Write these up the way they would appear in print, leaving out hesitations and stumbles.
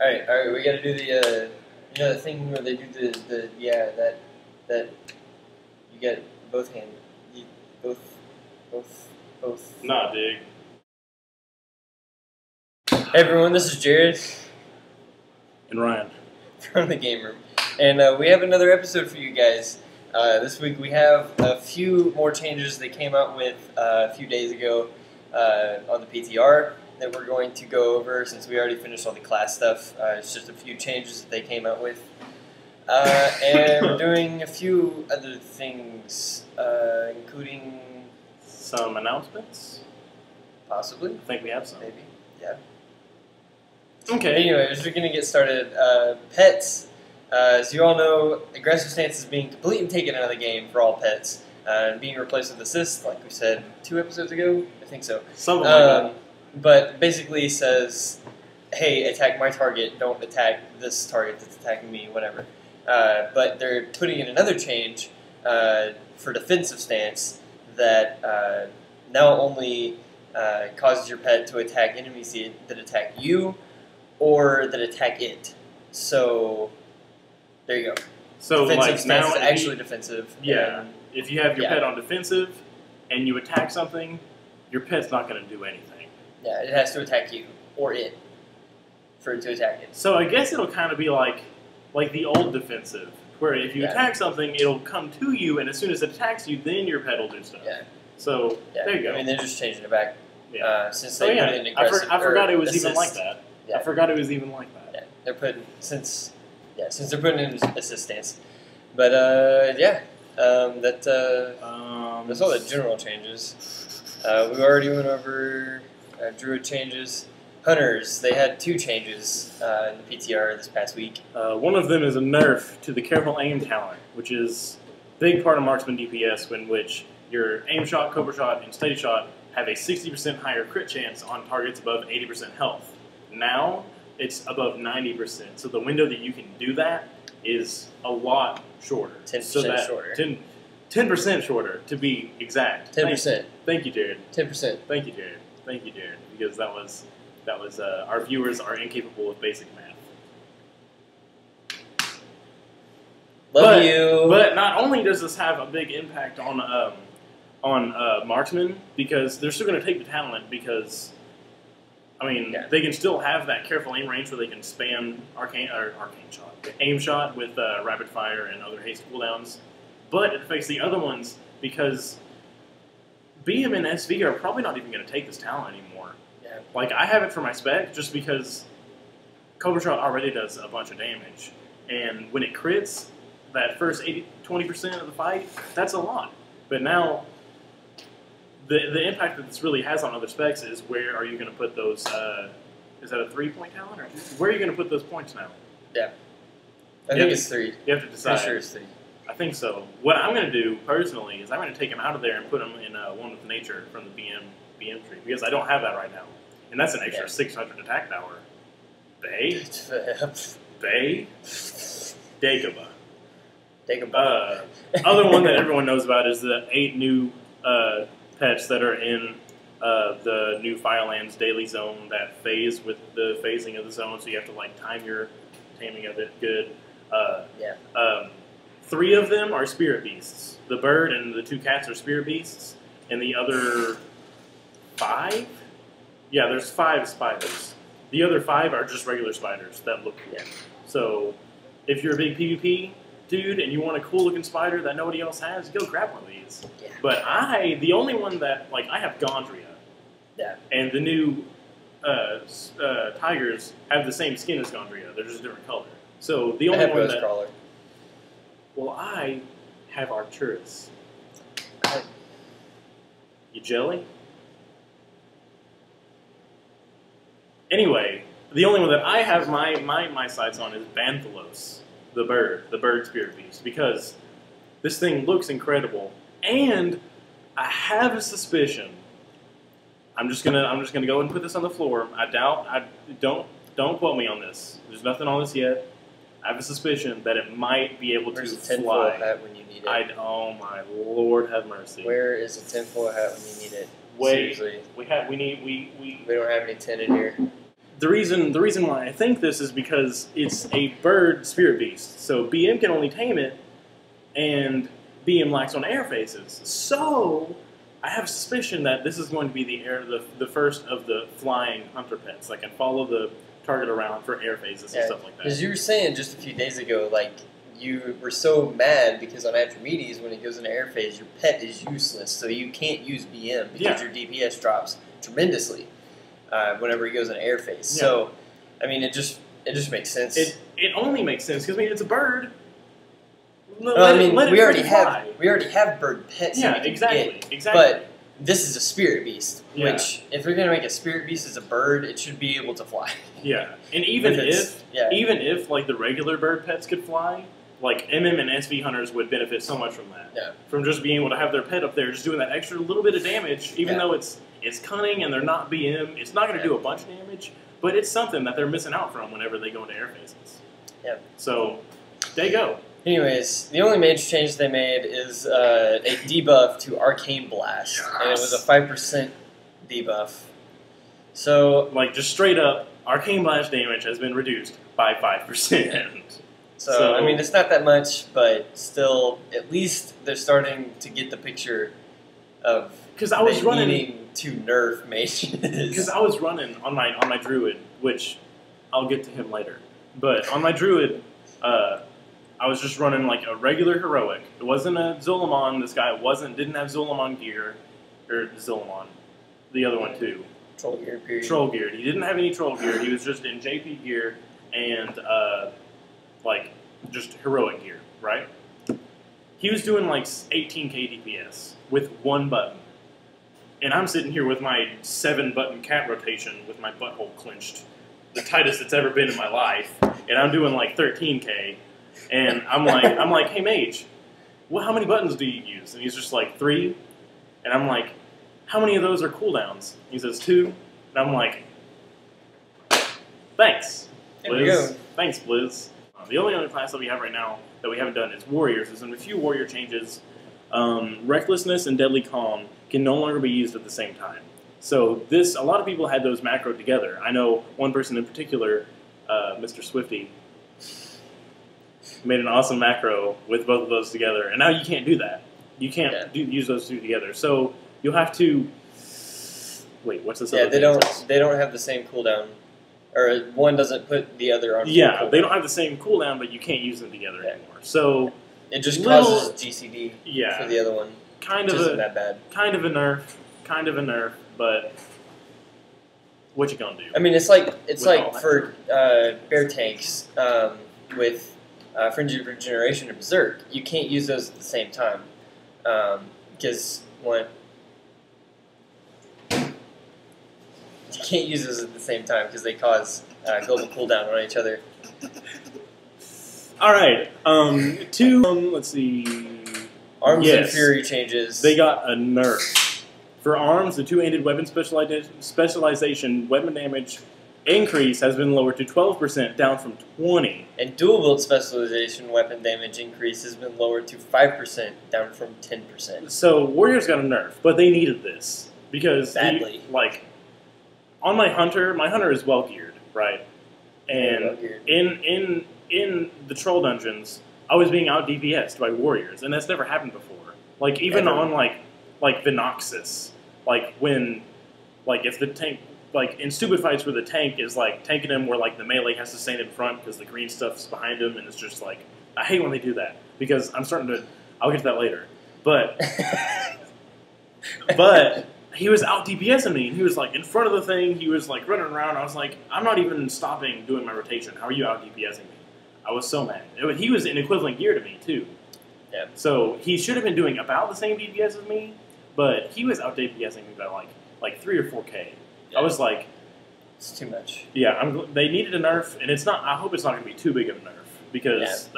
Alright, we gotta do the, you know, the thing where they do that you get both hands, both. Nah, dig. Hey everyone, this is Jared. And Ryan. From the Game Room. And we have another episode for you guys. This week we have a few more changes they came out with a few days ago on the PTR that we're going to go over since we already finished all the class stuff. It's just a few changes that they came out with. And we're doing a few other things, including... Some announcements? Possibly. I think we have some. Maybe, yeah. Okay. Anyways, we're going to get started. Pets. As you all know, aggressive stance is being completely taken out of the game for all pets, and being replaced with assist, like we said 2 episodes ago. I think so. Something like that. But basically says, hey, attack my target, don't attack this target that's attacking me, whatever. But they're putting in another change for defensive stance that now only causes your pet to attack enemies that attack you or that attack it. So... there you go. So defensive like stance now, is actually defensive. Yeah. If you have your yeah. pet on defensive and you attack something, your pet's not going to do anything. Yeah, it has to attack you or it for it to attack it. So I guess it'll kind of be like the old defensive, where if you yeah. attack something, it'll come to you, and as soon as it attacks you, then your pet will do stuff. Yeah. So yeah. there you go. I mean, they're just changing it back. Yeah. Since they put in aggressive. I forgot it was assist. even like that. Yeah. I forgot it was even like that. Yeah, they're putting since they're putting in assist stance. But that's all the general changes. We already went over druid changes. Hunters, they had 2 changes in the PTR this past week. One of them is a nerf to the careful aim talent, which is a big part of marksman DPS, in which your aim shot, cobra shot, and steady shot have a 60% higher crit chance on targets above 80% health. Now it's above 90%, so the window that you can do that is a lot shorter. 10% shorter. 10% shorter, to be exact. 10%. Thank you, Jared. 10%. Thank you, Jared. Thank you, Jared. Because that was our viewers are incapable of basic math. Love you. But not only does this have a big impact on marksmen, because they're still going to take the talent, because I mean they can still have that careful aim range where they can spam aim shot with rapid fire and other haste cooldowns. But it affects the other ones because BM and SV are probably not even going to take this talent anymore. Yeah. Like, I have it for my spec just because Cobra Shot already does a bunch of damage. And when it crits, that first 20% of the fight, that's a lot. But now, the impact that this really has on other specs is where are you going to put those, is that a 3-point talent? Or where are you going to put those points now? Yeah. I think it's 3. You have to decide. Pretty sure it's 3. I think so. What I'm going to do, personally, is I'm going to take them out of there and put them in One with Nature from the BM tree, because I don't have that right now. And that's an extra 600 attack power. Bay? Bay? Dagobah. Other one that everyone knows about is the 8 new pets that are in the new Firelands daily zone that phase with the phasing of the zone, so you have to like time your taming of it good. 3 of them are spirit beasts. The bird and the 2 cats are spirit beasts, and the other 5? Yeah, there's 5 spiders. The other 5 are just regular spiders that look cool. So if you're a big PvP dude and you want a cool looking spider that nobody else has, go grab one of these. Yeah. But the only one that, like, I have Gondria. Yeah. And the new tigers have the same skin as Gondria. They're just a different color. So the only one that... Crawler. Well, I have Arcturus. You jelly? Anyway, the only one that I have my sights on is Banthalos, the bird spirit beast, because this thing looks incredible, and I have a suspicion. I'm just gonna go and put this on the floor. Don't quote me on this. There's nothing on this yet. I have a suspicion that it might be able to fly. Tinfoil hat when you need it? Oh my Lord, have mercy. Where is a tinfoil hat when you need it? Wait, Seriously. we don't have any tin in here. the reason why I think this is because it's a bird spirit beast. So BM can only tame it, and BM lacks on air phases. So I have a suspicion that this is going to be the first of the flying hunter pets that can follow the target around for air phases and stuff like that. Because you were saying just a few days ago, like, you were so mad because on Archimedes, when it goes into air phase, your pet is useless, so you can't use BM because your DPS drops tremendously whenever he goes into air phase. Yeah. So, I mean, it just makes sense. It only makes sense because, I mean, it's a bird. We already have bird pets. Yeah, exactly. But this is a spirit beast, which, if we're going to make a spirit beast as a bird, it should be able to fly. Yeah, and even if like the regular bird pets could fly, like MM and SV hunters would benefit so much from that. Yeah. From just being able to have their pet up there, just doing that extra little bit of damage, even though it's cunning and they're not BM, it's not going to do a bunch of damage, but it's something that they're missing out from whenever they go into air phases. Yeah. So, there you go. Anyways, the only major change they made is a debuff to Arcane Blast, and it was a 5% debuff. So, like, just straight up, Arcane Blast damage has been reduced by 5%. So, I mean, it's not that much, but still, at least they're starting to get the picture of needing to nerf mages. Because I was running on my druid, which I'll get to him later. But on my druid, I was just running like a regular heroic. It wasn't a Zul'Aman. This guy didn't have Zul'Aman gear, or Zul'Aman, the other one too. Troll gear. Period. Troll gear. He didn't have any troll gear. He was just in JP gear and like just heroic gear, right? He was doing like 18k DPS with one button, and I'm sitting here with my 7-button cat rotation with my butthole clenched, the tightest it's ever been in my life, and I'm doing like 13k. And I'm like, hey mage, how many buttons do you use? And he's just like 3. And I'm like, how many of those are cooldowns? He says 2. And I'm like, thanks, Blizz. Thanks, Blizz. The only other class that we have right now that we haven't done is warriors. There's been a few warrior changes. Recklessness and Deadly Calm can no longer be used at the same time. So a lot of people had those macroed together. I know one person in particular, Mr. Swifty, made an awesome macro with both of those together, and now you can't do that. You can't use those two together. So you'll have to wait. What's this? Yeah, they don't have the same cooldown, or one doesn't put the other on. Yeah, they don't have the same cooldown, but you can't use them together anymore. So it just causes GCD. For the other one. Isn't that bad. Kind of a nerf, but what you gonna do? I mean, it's like for bear tanks with. Fringe of Regeneration and Berserk, you can't use those at the same time. Because you can't use those at the same time because they cause global cooldown on each other. Alright, let's see. Arms and Fury changes. They got a nerf. For arms, the 2-handed weapon specialization weapon damage increase has been lowered to 12%, down from 20%. And dual wield specialization weapon damage increase has been lowered to 5%, down from 10%. So Warriors got a nerf, but they needed this because on my hunter is well geared, right? And in the troll dungeons, I was being out DPS'd by Warriors, and that's never happened before. Like even on like Venoxus, if the tank. Like, in stupid fights where the tank is, like, tanking him where, like, the melee has to stand in front because the green stuff's behind him, and it's just, like, I hate when they do that because I'm starting to, I'll get to that later. But he was out DPSing me, and he was, like, in front of the thing, he was, like, running around. I was like, I'm not even stopping doing my rotation. How are you out DPSing me? I was so mad. He was in equivalent gear to me, too. Yeah. So he should have been doing about the same DPS as me, but he was out DPSing me by, like 3 or 4K. I was like, it's too much. Yeah, they needed a nerf, and it's not. I hope it's not going to be too big of a nerf because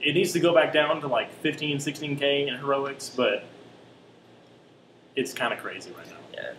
it needs to go back down to like 15, 16k in heroics, but it's kind of crazy right now. Yeah.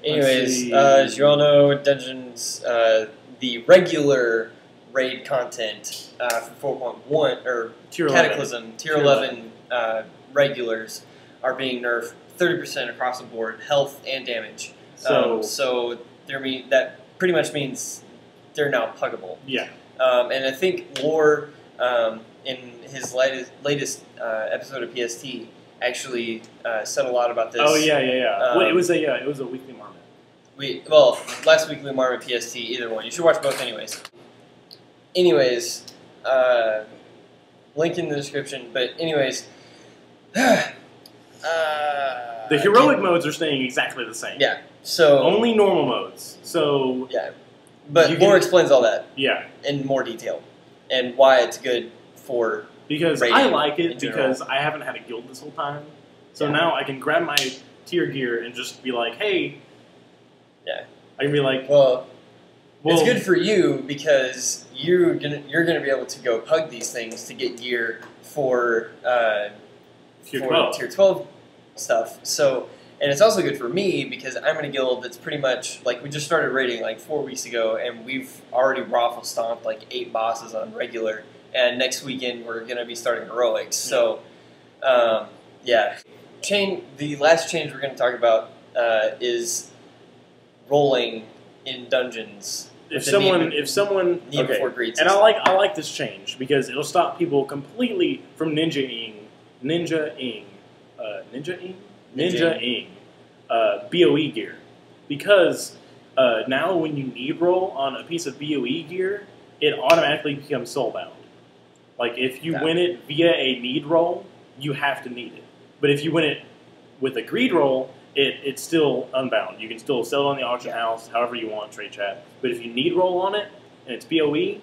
Anyways, as you all know, Dungeons, the regular raid content for 4.1 or Tier Cataclysm 11. Tier 11 regulars are being nerfed 30% across the board, health and damage. So that pretty much means they're now puggable. Yeah. And I think Lore, in his latest episode of PST, actually said a lot about this. Oh yeah. Well, it was a weekly marmot. Last weekly marmot PST, either one. You should watch both, anyways. Link in the description. But anyways, the heroic modes are staying exactly the same. Yeah. So only normal modes. So yeah, but Lore explains all that. Yeah. In more detail, and why it's good for. Because I like it because I haven't had a guild this whole time. So now I can grab my tier gear and just be like, hey. Yeah. I can be like, well, it's good for you because you're gonna be able to go pug these things to get gear for tier 12 stuff. So, and it's also good for me because I'm in a guild that's pretty much like we just started raiding like 4 weeks ago, and we've already raffle stomped like 8 bosses on regular. And next weekend we're gonna be starting heroics. So, yeah. The last change we're gonna talk about is rolling in dungeons. If someone before greed system. And I like this change because it'll stop people completely from ninja-ing BOE gear. Because now when you need roll on a piece of BOE gear, it automatically becomes soulbound. Like if you win it via a need roll, you have to need it. But if you win it with a greed roll, it's still unbound. You can still sell it on the auction house, however you want, trade chat. But if you need roll on it, and it's BOE,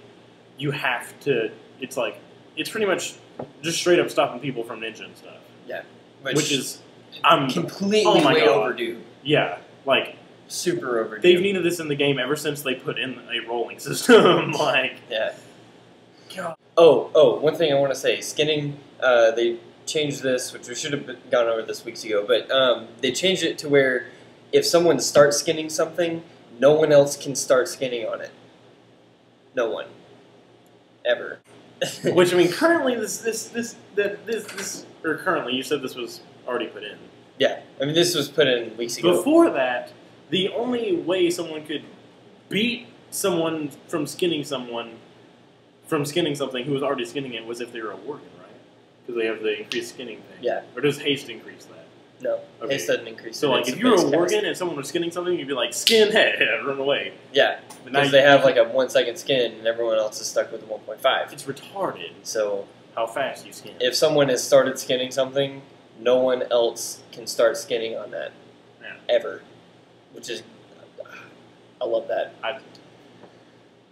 you have to, it's pretty much just straight up stopping people from ninja and stuff. Yeah. Which is, completely way overdue. Yeah, like, super overdue. They've needed this in the game ever since they put in a rolling system. Yeah. God. Oh, one thing I want to say, skinning, they changed this, which we should have gone over this weeks ago, but they changed it to where if someone starts skinning something, no one else can start skinning on it. No one. Ever. Which, I mean, currently currently, you said this was already put in. Yeah, I mean, this was put in weeks ago. Before that, the only way someone could beat someone from skinning something who was already skinning it was if they were a worgen, right? Because they have the increased skinning thing. Yeah. Or does haste increase that? No, haste doesn't increase. So, like, if you were a worgen and someone was skinning something, you'd be like, skin, run away. Yeah, because they have like a 1 second skin and everyone else is stuck with the 1.5. It's retarded. So, how fast you skin. If someone has started skinning something, no one else can start skinning on that. Yeah. Ever. Which is, I love that.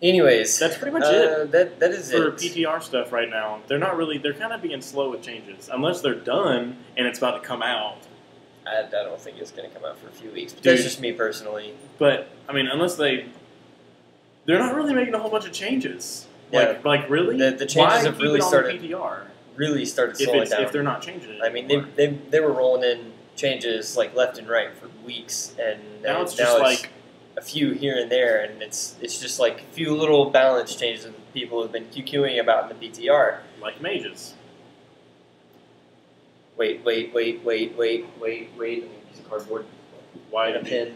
Anyways, that's pretty much it. That is for it. PTR stuff right now. They're kind of being slow with changes. Unless they're done and it's about to come out. I don't think it's going to come out for a few weeks. But that's just me personally. But, I mean, unless they're not really making a whole bunch of changes. Yeah. Like really? The changes have really started slowing down. If they're not changing it I mean, they were rolling in changes like left and right for weeks. And now it's just like a few here and there, and it's just like a few little balance changes that people have been QQing about in the PTR. Like mages. Wait. A piece of cardboard. Why a pin?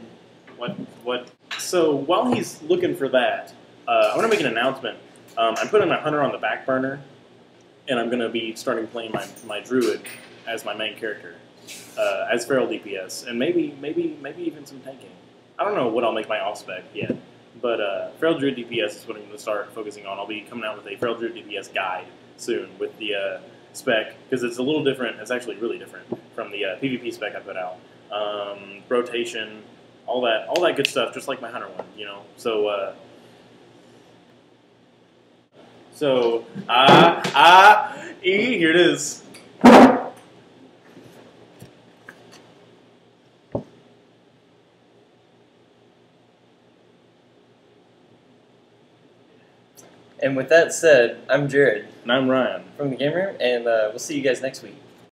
What? So while he's looking for that, I want to make an announcement. I'm putting my hunter on the back burner, and I'm going to be starting playing my druid as my main character, as feral DPS, and maybe even some tanking. I don't know what I'll make my off spec yet, but feral druid DPS is what I'm going to start focusing on. I'll be coming out with a feral druid DPS guide soon with the spec, because it's a little different. It's actually really different from the PvP spec I put out. Rotation, all that good stuff, just like my hunter one, you know. So here it is. And with that said, I'm Jared. And I'm Ryan. From The Game Room, and we'll see you guys next week.